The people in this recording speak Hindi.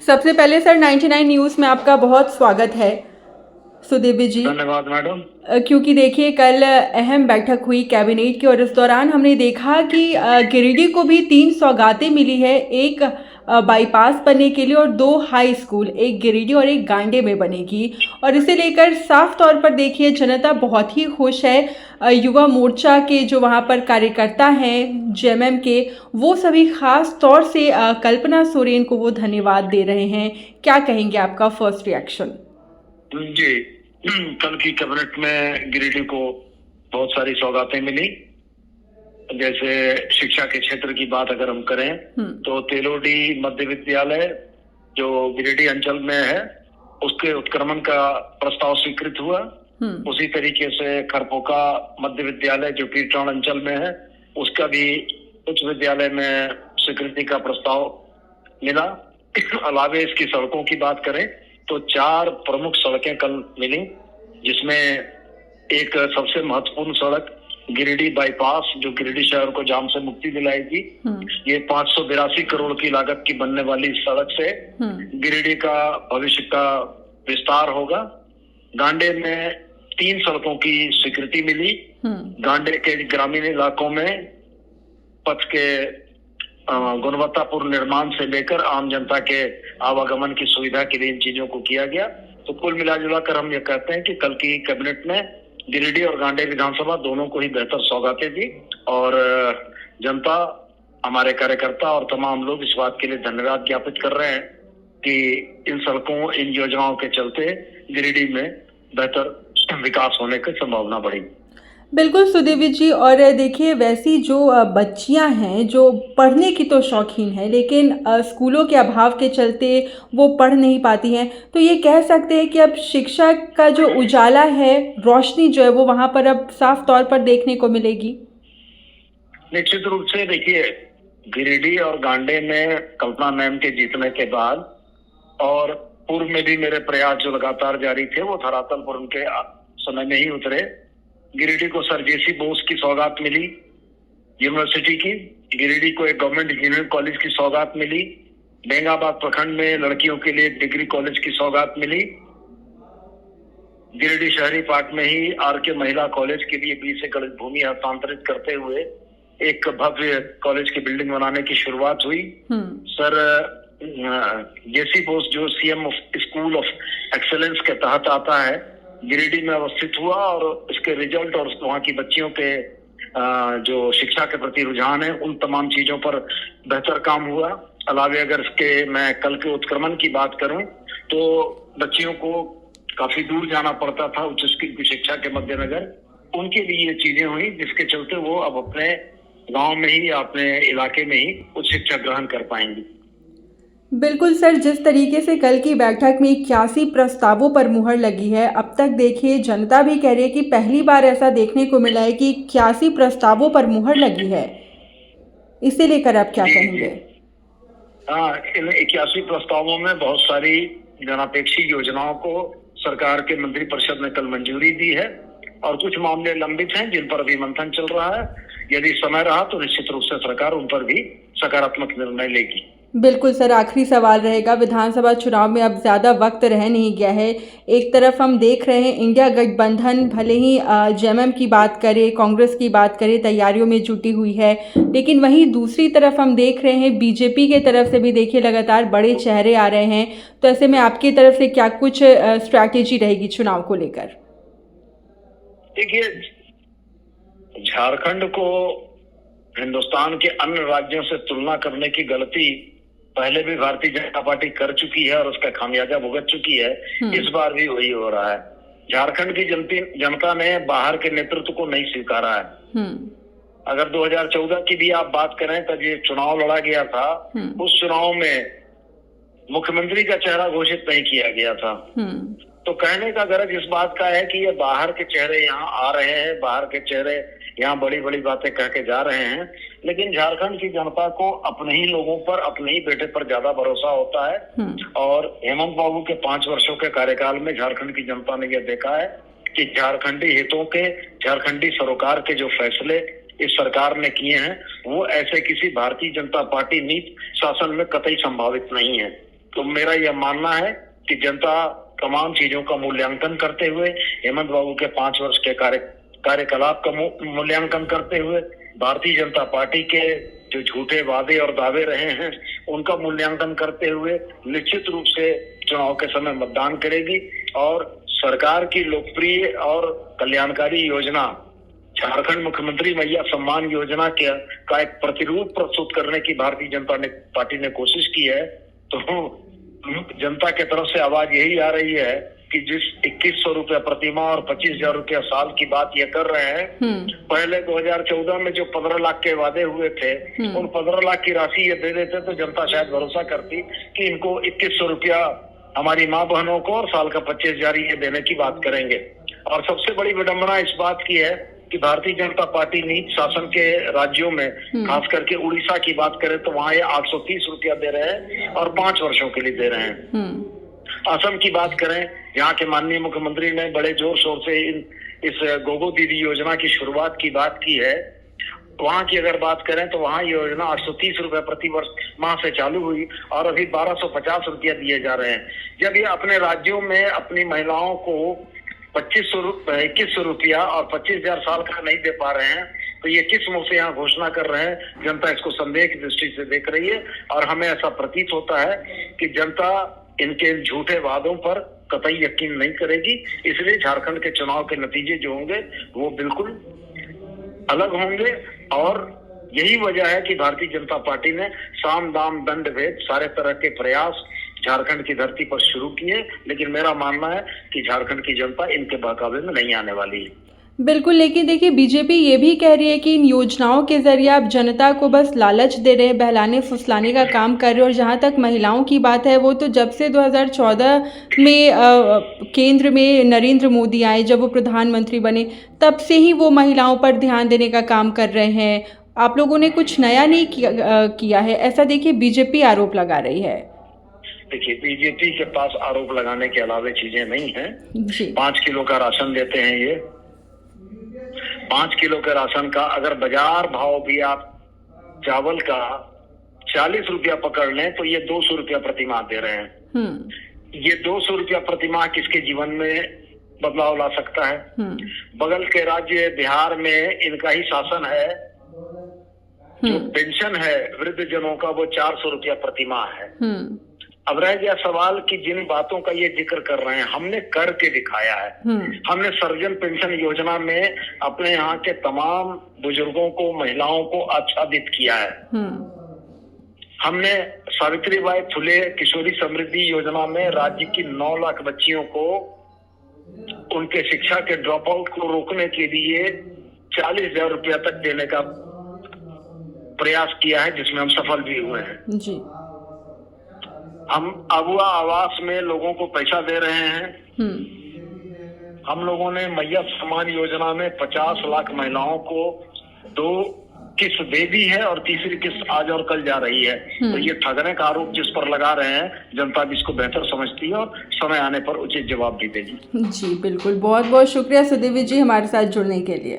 सबसे पहले सर 99 न्यूज़ में आपका बहुत स्वागत है सुदेवी जी। धन्यवाद मैडम। क्योंकि देखिए कल अहम बैठक हुई कैबिनेट की और इस दौरान हमने देखा कि गिरिडीह को भी 3 सौगातें मिली है। एक बाईपास बनने के लिए और 2 हाई स्कूल, एक गिरिडीह और एक गांडे में बनेगी। और इसे लेकर साफ तौर पर देखिए जनता बहुत ही खुश है। युवा मोर्चा के जो वहाँ पर कार्यकर्ता हैं जेएमएम के, वो सभी खास तौर से कल्पना सोरेन को वो धन्यवाद दे रहे हैं। क्या कहेंगे, आपका फर्स्ट रिएक्शन? जी, कल की कैबिनेट में गिरिडीह को बहुत सारी सौगातें मिली। जैसे शिक्षा के क्षेत्र की बात अगर हम करें तो तेलोडी मध्य विद्यालय जो गिरिडीह अंचल में है उसके उत्क्रमण का प्रस्ताव स्वीकृत हुआ। उसी तरीके से खरपोका मध्य विद्यालय जो पीरटांड अंचल में है उसका भी उच्च विद्यालय में स्वीकृति का प्रस्ताव मिला। अलावे इसकी सड़कों की बात करें तो 4 प्रमुख सड़कें कल मिली, जिसमें एक सबसे महत्वपूर्ण सड़क गिरिडीह बाईपास जो गिरिडीह शहर को जाम से मुक्ति दिलाएगी। ये 582 करोड़ की लागत की बनने वाली सड़क से गिरिडीह का भविष्य का विस्तार होगा। गांडे में 3 सड़कों की स्वीकृति मिली। गांडे के ग्रामीण इलाकों में पथ के गुणवत्तापूर्ण निर्माण से लेकर आम जनता के आवागमन की सुविधा के लिए इन चीजों को किया गया। तो कुल मिला कर हम ये कहते हैं कि कल की कैबिनेट में गिरिडीह और गांडे विधानसभा दोनों को ही बेहतर सौगातें दी और जनता, हमारे कार्यकर्ता और तमाम लोग इस बात के लिए धन्यवाद ज्ञापित कर रहे हैं कि इन सड़कों, इन योजनाओं के चलते गिरिडीह में बेहतर विकास होने की संभावना बढ़ी। बिल्कुल सुदेवी जी। और देखिए वैसी जो बच्चियां हैं जो पढ़ने की तो शौकीन हैं, लेकिन स्कूलों के अभाव के चलते वो पढ़ नहीं पाती हैं, तो ये कह सकते हैं कि अब शिक्षा का जो उजाला है, रोशनी जो है वो वहाँ पर अब साफ तौर पर देखने को मिलेगी। निश्चित रूप से देखिए, गिरिडीह और गांडे में कल्पना मैम के जीतने के बाद और पूर्व में भी मेरे प्रयास जो लगातार जारी थे वो धरातल पर उनके समय में ही उतरे। गिरिडीह को सर जेसी बोस की सौगात मिली यूनिवर्सिटी की। गिरिडीह को एक गवर्नमेंट इंजीनियरिंग कॉलेज की सौगात मिली। बेंगाबाद प्रखंड में लड़कियों के लिए एक डिग्री कॉलेज की सौगात मिली। गिरिडीह शहरी पार्क में ही आरके महिला कॉलेज के लिए 20 एकड़ भूमि हस्तांतरित करते हुए एक भव्य कॉलेज की बिल्डिंग बनाने की शुरुआत हुई। सर जेसी बोस जो CM of school of excellence के तहत आता है, गिरिडीह में अवस्थित हुआ और इसके रिजल्ट और वहाँ की बच्चियों के जो शिक्षा के प्रति रुझान है उन तमाम चीजों पर बेहतर काम हुआ। अलावे अगर इसके मैं कल के उत्क्रमण की बात करूं तो बच्चियों को काफी दूर जाना पड़ता था उच्च शिक्षा के मद्देनजर, उनके लिए ये चीजें हुई जिसके चलते वो अब अपने गांव में ही, अपने इलाके में ही उच्च शिक्षा ग्रहण कर पाएंगी। बिल्कुल सर, जिस तरीके से कल की बैठक में 81 प्रस्तावों पर मुहर लगी है, अब तक देखिए जनता भी कह रही है कि पहली बार ऐसा देखने को मिला है कि 81 प्रस्तावों पर मुहर लगी है। इसे लेकर आप क्या कहेंगे? हाँ, इन 81 प्रस्तावों में बहुत सारी जनापेक्षी योजनाओं को सरकार के मंत्रिपरिषद ने कल मंजूरी दी है और कुछ मामले लंबित हैं जिन पर अभी मंथन चल रहा है। यदि समय रहा तो निश्चित रूप से सरकार उन पर भी सकारात्मक निर्णय लेगी। बिल्कुल सर, आखिरी सवाल रहेगा। विधानसभा चुनाव में अब ज़्यादा वक्त रह नहीं गया है। एक तरफ हम देख रहे हैं इंडिया गठबंधन भले ही जेएमएम की बात करें, कांग्रेस की बात करें, तैयारियों में जुटी हुई है, लेकिन वहीं दूसरी तरफ हम देख रहे हैं बीजेपी के तरफ से भी देखिए लगातार बड़े चेहरे आ रहे हैं। तो ऐसे में आपकी तरफ से क्या कुछ स्ट्रैटेजी रहेगी चुनाव को लेकर? देखिए, झारखंड को हिंदुस्तान के अन्य राज्यों से तुलना करने की गलती पहले भी भारतीय जनता पार्टी कर चुकी है और उसका खामियाजा भुगत चुकी है। इस बार भी वही हो रहा है। झारखंड की जनता ने बाहर के नेतृत्व को नहीं स्वीकारा है। अगर 2014 की भी आप बात करें तब ये चुनाव लड़ा गया था, उस चुनाव में मुख्यमंत्री का चेहरा घोषित नहीं किया गया था। तो कहने का गरज इस बात का है कि ये बाहर के चेहरे यहाँ आ रहे हैं, बाहर के चेहरे यहाँ बड़ी बड़ी बातें कह के जा रहे हैं, लेकिन झारखंड की जनता को अपने ही लोगों पर, अपने ही बेटे पर ज्यादा भरोसा होता है। और हेमंत बाबू के 5 वर्षों के कार्यकाल में झारखंड की जनता ने यह देखा है कि झारखंडी हितों के, झारखंडी सरोकार के जो फैसले इस सरकार ने किए हैं वो ऐसे किसी भारतीय जनता पार्टी नीति शासन में कतई संभावित नहीं है। तो मेरा यह मानना है कि जनता तमाम चीजों का मूल्यांकन करते हुए, हेमंत बाबू के 5 वर्ष के कार्यकलाप का मूल्यांकन करते हुए, भारतीय जनता पार्टी के जो झूठे वादे और दावे रहे हैं उनका मूल्यांकन करते हुए निश्चित रूप से चुनाव के समय मतदान करेगी और सरकार की लोकप्रिय और कल्याणकारी योजना झारखंड मुख्यमंत्री मैया सम्मान योजना का एक प्रतिरूप प्रस्तुत करने की भारतीय जनता पार्टी ने कोशिश की है। तो जनता के तरफ से आवाज यही आ रही है कि जिस 2100 रुपया प्रतिमाह और 25,000 रुपया साल की बात ये कर रहे हैं, पहले 2014 में जो 15 लाख के वादे हुए थे उन 15 लाख की राशि ये दे देते तो जनता शायद भरोसा करती कि इनको 2100 रुपया हमारी माँ बहनों को और साल का 25,000 ये देने की बात करेंगे। और सबसे बड़ी विडंबना इस बात की है कि भारतीय जनता पार्टी नीति शासन के राज्यों में, खास करके उड़ीसा की बात करें तो वहाँ ये 830 रुपया दे रहे हैं और 5 वर्षों के लिए दे रहे हैं। असम की बात करें, यहाँ के माननीय मुख्यमंत्री ने बड़े जोर शोर से इस गोगो दीदी योजना की शुरुआत की बात की है। वहाँ की अगर बात करें तो वहाँ योजना 830 रुपए प्रति वर्ष माह से चालू हुई और अभी 1250 रुपया दिए जा रहे हैं। जब ये अपने राज्यों में अपनी महिलाओं को 2100 रुपया और 25,000 साल का नहीं दे पा रहे हैं तो ये किस मुंह से यहाँ घोषणा कर रहे हैं? जनता इसको संदेह की दृष्टि से देख रही है और हमें ऐसा प्रतीत होता है कि जनता इनके झूठे वादों पर कतई यकीन नहीं करेगी। इसलिए झारखंड के चुनाव के नतीजे जो होंगे वो बिल्कुल अलग होंगे और यही वजह है कि भारतीय जनता पार्टी ने साम दाम दंड भेद सारे तरह के प्रयास झारखंड की धरती पर शुरू किए, लेकिन मेरा मानना है कि झारखंड की जनता इनके बहकावे में नहीं आने वाली है। बिल्कुल, लेकिन देखिए बीजेपी ये भी कह रही है कि इन योजनाओं के जरिए आप जनता को बस लालच दे रहे हैं, बहलाने फुसलाने का काम कर रहे हैं। और जहाँ तक महिलाओं की बात है वो तो जब से 2014 में केंद्र में नरेंद्र मोदी आए, जब वो प्रधानमंत्री बने, तब से ही वो महिलाओं पर ध्यान देने का काम कर रहे हैं। आप लोगों ने कुछ नया नहीं किया है, ऐसा देखिए बीजेपी आरोप लगा रही है। देखिए, बीजेपी के पास आरोप लगाने के अलावा चीजें नहीं है। 5 किलो का राशन देते हैं ये। 5 किलो के राशन का अगर बाजार भाव भी आप चावल का 40 रुपया पकड़ लें तो ये 200 रुपया प्रतिमाह दे रहे हैं। ये 200 रुपया प्रतिमाह किसके जीवन में बदलाव ला सकता है? बगल के राज्य बिहार में इनका ही शासन है। जो पेंशन है वृद्ध जनों का वो 400 रुपया प्रतिमाह है। अब रह गया सवाल कि जिन बातों का ये जिक्र कर रहे हैं हमने करके दिखाया है। हमने सर्वजन पेंशन योजना में अपने यहाँ के तमाम बुजुर्गों को, महिलाओं को आच्छादित किया है। हमने सावित्रीबाई फुले किशोरी समृद्धि योजना में राज्य की 9 लाख बच्चियों को उनके शिक्षा के ड्रॉप आउट को रोकने के लिए 40,000 रुपया तक देने का प्रयास किया है, जिसमें हम सफल भी हुए हैं। जी। हम अगुआ आवास में लोगों को पैसा दे रहे हैं। हम लोगों ने मैया सम्मान योजना में 50 लाख महिलाओं को 2 किस्त दे दी है और तीसरी किस्त आज और कल जा रही है। तो ये ठगने का आरोप जिस पर लगा रहे हैं, जनता भी इसको बेहतर समझती है और समय आने पर उचित जवाब भी देगी। जी बिल्कुल, बहुत बहुत शुक्रिया सुदेवी जी हमारे साथ जुड़ने के लिए।